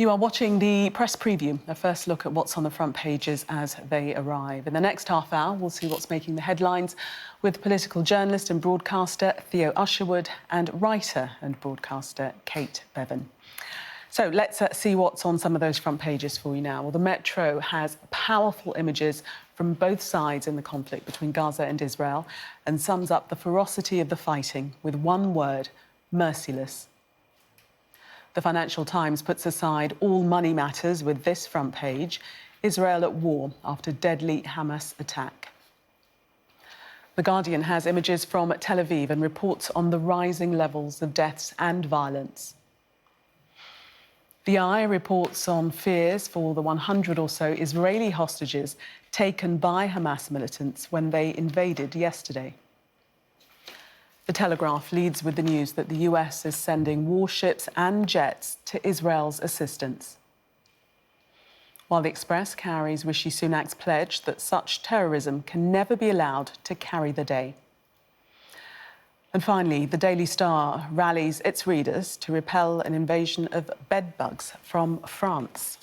You are watching the press preview, a first look at what's on the front pages as they arrive. In the next half hour, we'll see what's making the headlines with political journalist and broadcaster Theo Usherwood and writer and broadcaster Kate Bevan. So let's see what's on some of those front pages for you now. Well, the Metro has powerful images from both sides in the conflict between Gaza and Israel and sums up the ferocity of the fighting with one word: merciless. The Financial Times puts aside all money matters with this front page: Israel at war after deadly Hamas attack. The Guardian has images from Tel Aviv and reports on the rising levels of deaths and violence. The Eye reports on fears for the 100 or so Israeli hostages taken by Hamas militants when they invaded yesterday. The Telegraph leads with the news that the US is sending warships and jets to Israel's assistance. While the Express carries Rishi Sunak's pledge that such terrorism can never be allowed to carry the day. And finally, the Daily Star rallies its readers to repel an invasion of bedbugs from France.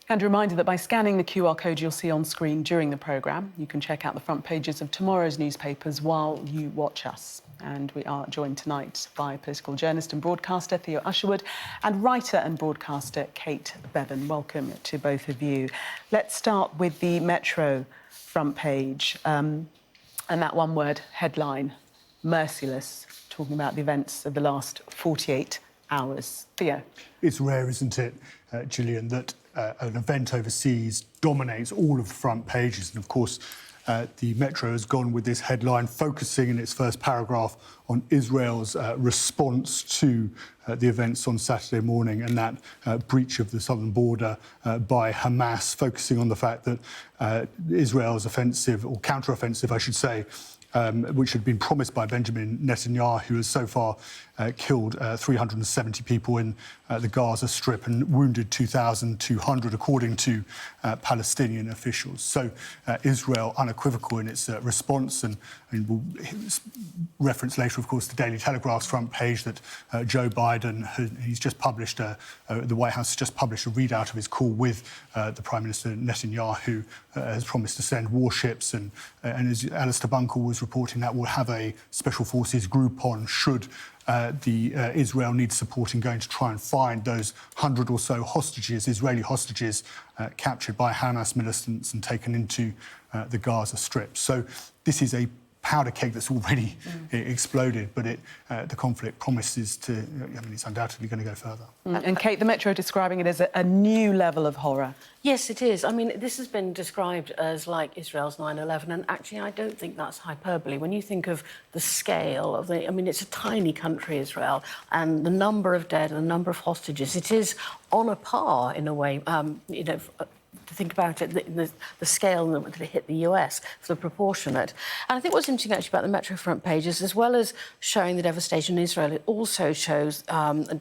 And a reminder that by scanning the QR code you'll see on screen during the programme, you can check out the front pages of tomorrow's newspapers while you watch us. And we are joined tonight by political journalist and broadcaster Theo Usherwood and writer and broadcaster Kate Bevan. Welcome to both of you. Let's start with the Metro front page and that one-word headline: merciless, talking about the events of the last 48 hours. Theo. It's rare, isn't it, Gillian, that an event overseas dominates all of the front pages. And of course, the Metro has gone with this headline, focusing in its first paragraph on Israel's response to the events on Saturday morning and that breach of the southern border by Hamas, focusing on the fact that Israel's offensive, or counter-offensive, I should say, which had been promised by Benjamin Netanyahu, who has so far killed 370 people in the Gaza Strip and wounded 2,200, according to Palestinian officials. So Israel unequivocal in its response, and we'll reference later, of course, the Daily Telegraph's front page that Joe Biden, he's just published, the White House has just published a readout of his call with the Prime Minister Netanyahu, has promised to send warships, and as Alistair Bunkle was reporting, that will have a special forces group on should Israel needs support in going to try and find those 100 or so hostages, Israeli hostages, captured by Hamas militants and taken into the Gaza Strip. So this is a powder keg that's already exploded, but the conflict promises to, I mean, it's undoubtedly going to go further. And Kate, the Metro describing it as a new level of horror. Yes, it is. I mean, this has been described as like Israel's 9/11, and actually I don't think that's hyperbole. When you think of the scale of I mean, it's a tiny country, Israel, and the number of dead and the number of hostages, it is on a par, in a way, you know, to think about it, the scale that it hit the US, for the proportionate. And I think what's interesting actually about the Metro front page is, as well as showing the devastation in Israel, it also shows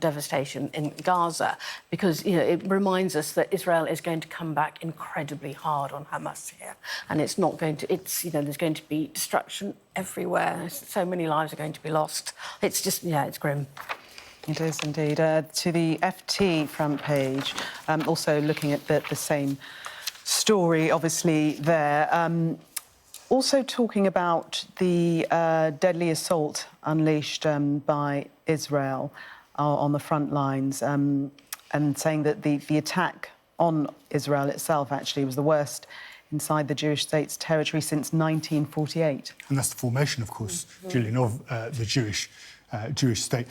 devastation in Gaza, because, you know, it reminds us that Israel is going to come back incredibly hard on Hamas here, and it's not going to. It's, you know, there's going to be destruction everywhere. So many lives are going to be lost. It's just, yeah, it's grim. It is indeed. To the FT front page, also looking at the same story, obviously, there. Also talking about the deadly assault unleashed by Israel on the front lines, and saying that the attack on Israel itself actually was the worst inside the Jewish state's territory since 1948. And that's the formation, of course, Gillian, of the Jewish state.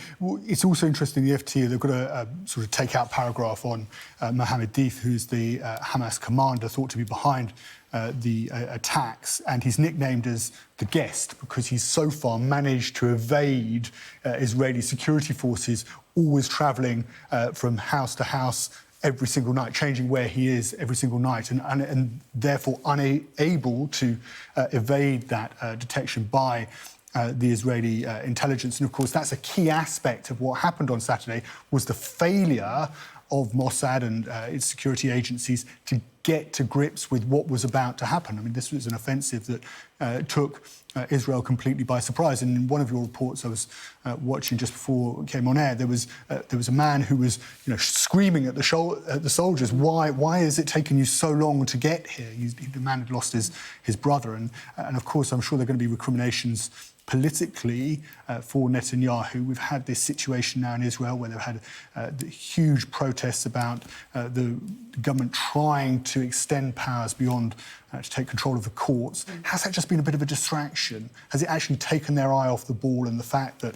It's also interesting, the FT, they've got a sort of take-out paragraph on Mohammed Deif, who's the Hamas commander thought to be behind the attacks, and he's nicknamed as the guest because he's so far managed to evade Israeli security forces, always travelling from house to house every single night, changing where he is every single night, and therefore unable to evade that detection by the Israeli intelligence. And of course, that's a key aspect of what happened on Saturday, was the failure of Mossad and its security agencies to get to grips with what was about to happen. I mean, this was an offensive that took Israel completely by surprise. And in one of your reports I was watching just before it came on air, there was a man who was screaming at the soldiers, why is it taking you so long to get here? The man had lost his brother. And of course, I'm sure there are going to be recriminations politically for Netanyahu. We've had this situation now in Israel where they've had huge protests about the government trying to extend powers beyond to take control of the courts. Has that just been a bit of a distraction? Has it actually taken their eye off the ball and the fact that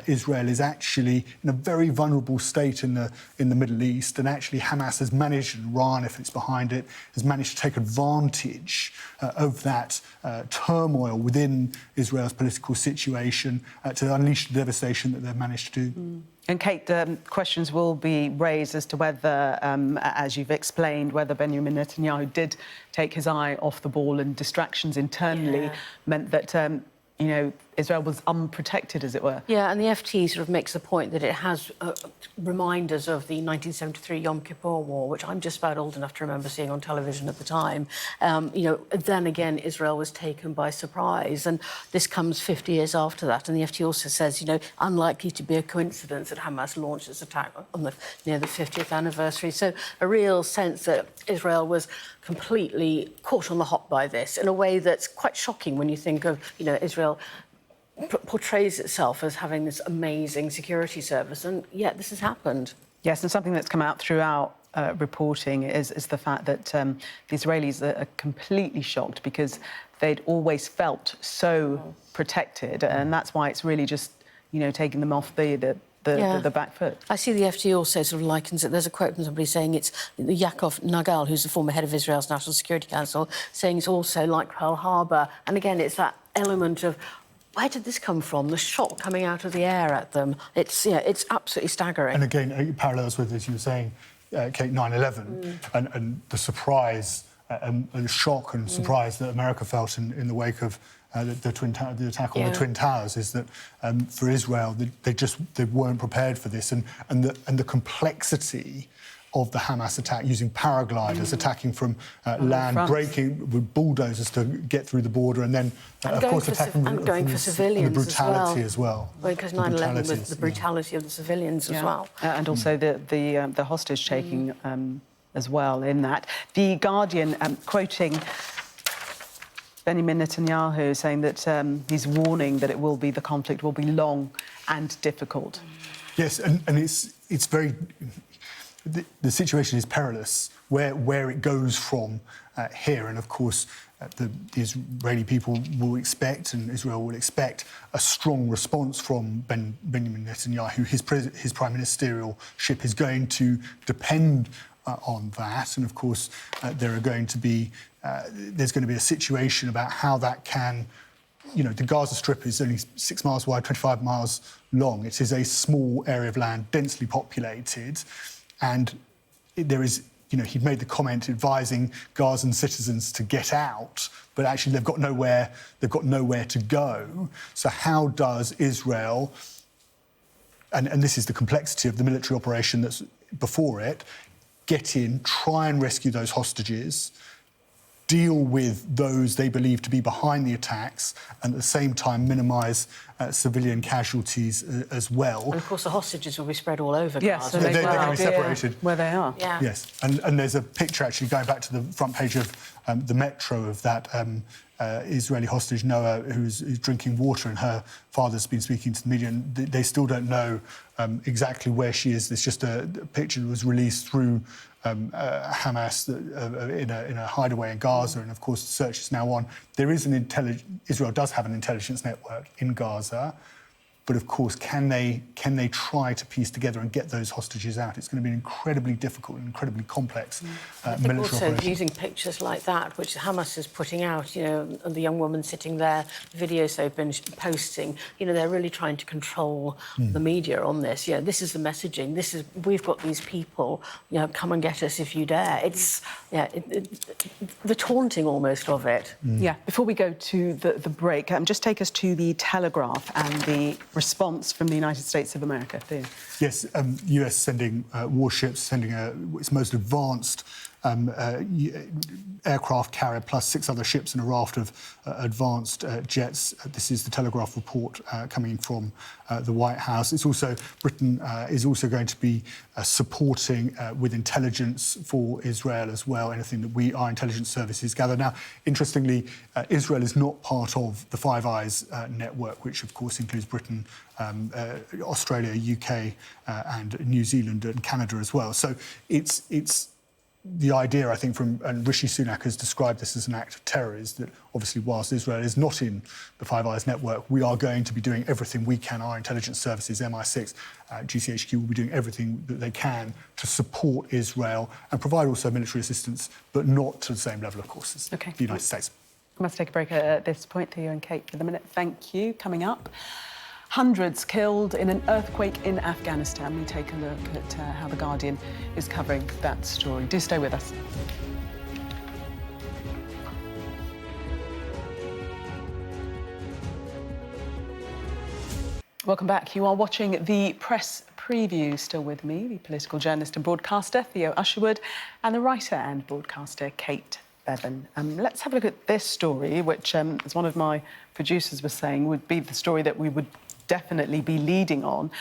Israel is actually in a very vulnerable state in the Middle East, and actually Hamas has managed, and Iran, if it's behind it, has managed to take advantage of that turmoil within Israel's political situation to unleash the devastation that they've managed to do? And Kate, questions will be raised as to whether, as you've explained, whether Benjamin Netanyahu did take his eye off the ball, and distractions internally meant that, Israel was unprotected, as it were. Yeah, and the FT sort of makes the point that it has reminders of the 1973 Yom Kippur War, which I'm just about old enough to remember seeing on television at the time. Then again, Israel was taken by surprise, and this comes 50 years after that. And the FT also says, unlikely to be a coincidence that Hamas launched its attack on near the 50th anniversary. So a real sense that Israel was completely caught on the hop by this in a way that's quite shocking when you think of, Israel portrays itself as having this amazing security service, and yet this has happened. Yes, and something that's come out throughout reporting is the fact that the Israelis are completely shocked, because they'd always felt so protected, and that's why it's really just, taking them off the back foot. I see the FT also sort of likens it. There's a quote from somebody saying it's Yaakov Nagal, who's the former head of Israel's National Security Council, saying it's also like Pearl Harbor. And again, it's that element of, where did this come from? The shot coming out of the air at them. It's absolutely staggering. And again, it parallels with, as you were saying, Kate, 9/11 and the surprise and shock and surprise that America felt in the wake of the attack on the Twin Towers, is that for Israel, they weren't prepared for this, and the complexity of the Hamas attack, using paragliders, attacking from land, breaking with bulldozers to get through the border, and then, of course, attacking going for civilians, the brutality as well. Because 9/11 was the brutality of the civilians as well. And also the hostage-taking as well in that. The Guardian, quoting Benjamin Netanyahu, saying that he's warning that the conflict will be long and difficult. Yes, and it's very... The situation is perilous where it goes from here, and of course the Israeli people will expect, and Israel will expect, a strong response from Benjamin Netanyahu. His prime ministerialship is going to depend on that, and of course there's going to be a situation about how that can. The Gaza Strip is only 6 miles wide, 25 miles long. It is a small area of land, densely populated. And there is, he'd made the comment advising Gazan citizens to get out, but actually they've got nowhere to go. So how does Israel, and this is the complexity of the military operation that's before it, get in, try and rescue those hostages, deal with those they believe to be behind the attacks, and at the same time minimise civilian casualties as well. And of course the hostages will be spread all over Gaza. Yes, so they're going to be separated. Where they are. Yeah. Yes, and there's a picture actually going back to the front page of the Metro of that Israeli hostage, Noah, who's drinking water, and her father's been speaking to the media, and they still don't know exactly where she is. There's just a picture that was released through Hamas in a hideaway in Gaza, and of course the search is now on. There is Israel does have an intelligence network in Gaza, but of course, can they try to piece together and get those hostages out? It's going to be an incredibly difficult and incredibly complex military operation. Also, using pictures like that, which Hamas is putting out, the young woman sitting there, videos they've been posting, they're really trying to control the media on this. This is the messaging. We've got these people. Come and get us if you dare. It's the taunting almost of it. Yeah. Before we go to the break, just take us to the Telegraph and the response from the United States of America. Theo. Yes, US sending warships, sending its most advanced aircraft carrier plus 6 other ships and a raft of advanced jets. This is the Telegraph report coming from the White House. It's also, Britain is also going to be supporting with intelligence for Israel as well, anything that our intelligence services gather. Now, interestingly, Israel is not part of the Five Eyes network, which of course includes Britain, Australia, UK and New Zealand and Canada as well. So it's the idea, I think, and Rishi Sunak has described this as an act of terror, is that obviously whilst Israel is not in the Five Eyes network, we are going to be doing everything we can. Our intelligence services, MI6, GCHQ, will be doing everything that they can to support Israel and provide also military assistance, but not to the same level, of course, as the United States. I must take a break at this point. Theo and Kate for the minute. Thank you. Coming up, hundreds killed in an earthquake in Afghanistan. We take a look at how The Guardian is covering that story. Do stay with us. Welcome back. You are watching the press preview. Still with me, the political journalist and broadcaster Theo Usherwood, and the writer and broadcaster Kate Bevan. Let's have a look at this story, which, as one of my producers was saying, would be the story that we would definitely be leading on.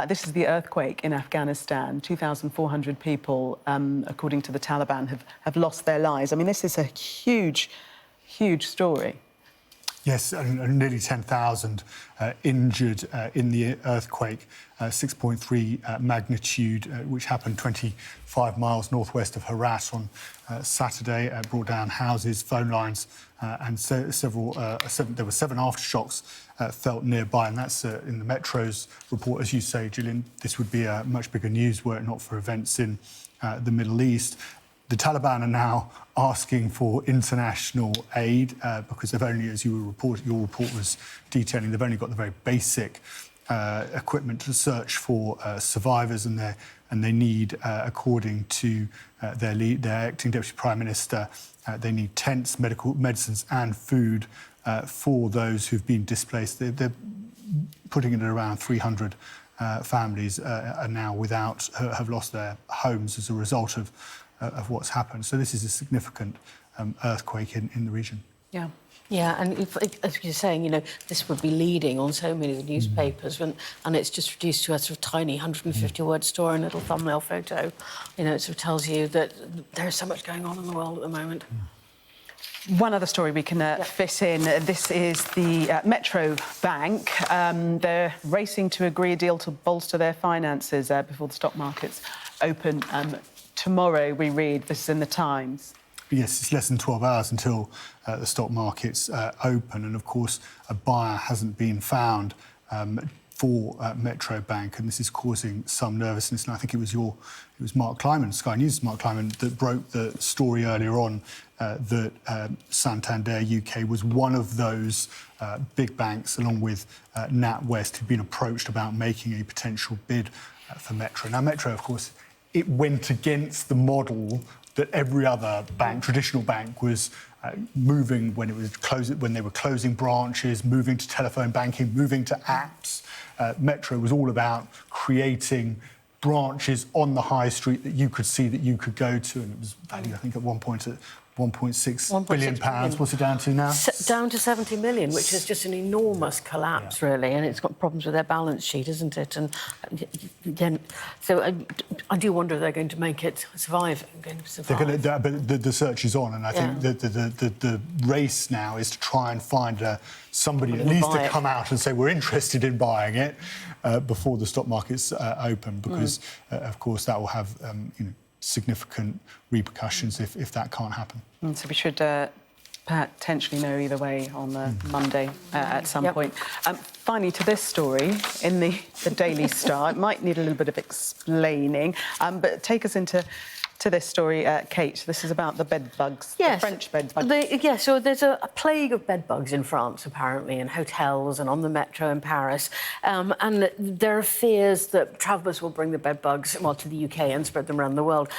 This is the earthquake in Afghanistan. 2,400 people, according to the Taliban, have lost their lives. I mean, this is a huge, huge story. Yes, and nearly 10,000 injured in the earthquake, 6.3 magnitude, which happened 25 miles northwest of Herat on Saturday. Brought down houses, phone lines, and there were 7 aftershocks felt nearby, and that's in the Metro's report. As you say, Gillian, this would be much bigger news were it not for events in the Middle East. The Taliban are now asking for international aid because they've only, as your report was detailing, they've only got the very basic equipment to search for survivors, and they need, according to their acting deputy prime minister, they need tents, medicines, and food for those who've been displaced. They're putting it at around 300 families are now have lost their homes as a result of what's happened. So this is a significant earthquake in the region. Yeah. Yeah, and as you're saying, you know, this would be leading on so many of the newspapers, and it's just reduced to a sort of tiny 150-word story and a little thumbnail photo. You know, it sort of tells you that there is so much going on in the world at the moment. One other story we can fit in. This is the Metro Bank. They're racing to agree a deal to bolster their finances before the stock markets open tomorrow, we read. This is in the Times. Yes, it's less than 12 hours until the stock markets open, and of course a buyer hasn't been found for Metro Bank, and this is causing some nervousness. And I think it was Mark Kleiman, Sky News' Mark Kleiman, that broke the story earlier on that Santander UK was one of those big banks, along with NatWest, who'd been approached about making a potential bid for Metro. Now, Metro, of course, it went against the model that every other bank, traditional bank, was moving when they were closing branches, moving to telephone banking, moving to apps. Metro was all about creating branches on the high street that you could see, that you could go to, and it was valued, I think, at one point at £1.6 billion. What's it down to now? Down to 70 million, which is just an enormous collapse, really, and it's got problems with their balance sheet, isn't it? And so I do wonder if they're going to make it survive. But the search is on, and I think the race now is to try and find somebody at least to come out and say we're interested in buying it before the stock markets open, because of course that will have significant repercussions if that can't happen. So we should potentially know either way on the Monday at some point. Finally, to this story in the Daily Star, it might need a little bit of explaining, but take us into this story, Kate. This is about the bed bugs, the French bed bugs. So there's a plague of bed bugs in France, apparently, in hotels and on the metro in Paris. And there are fears that travellers will bring the bed bugs, to the UK and spread them around the world.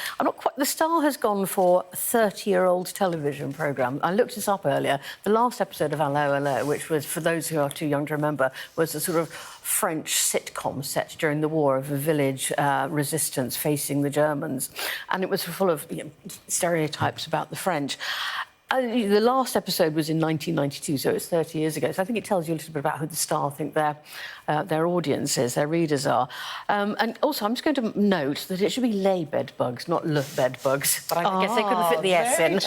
The Star has gone for a 30-year-old television programme. I looked this up earlier. The last episode of Allo Allo, which was, for those who are too young to remember, was a sort of French sitcom set during the war of a village resistance facing the Germans. And it was full of stereotypes about the French. The last episode was in 1992, so it's 30 years ago. So I think it tells you a little bit about who the Star think their audience is, their readers are. And also, I'm just going to note that it should be lay bed bugs, not le bed bugs. But I guess they couldn't fit the S in.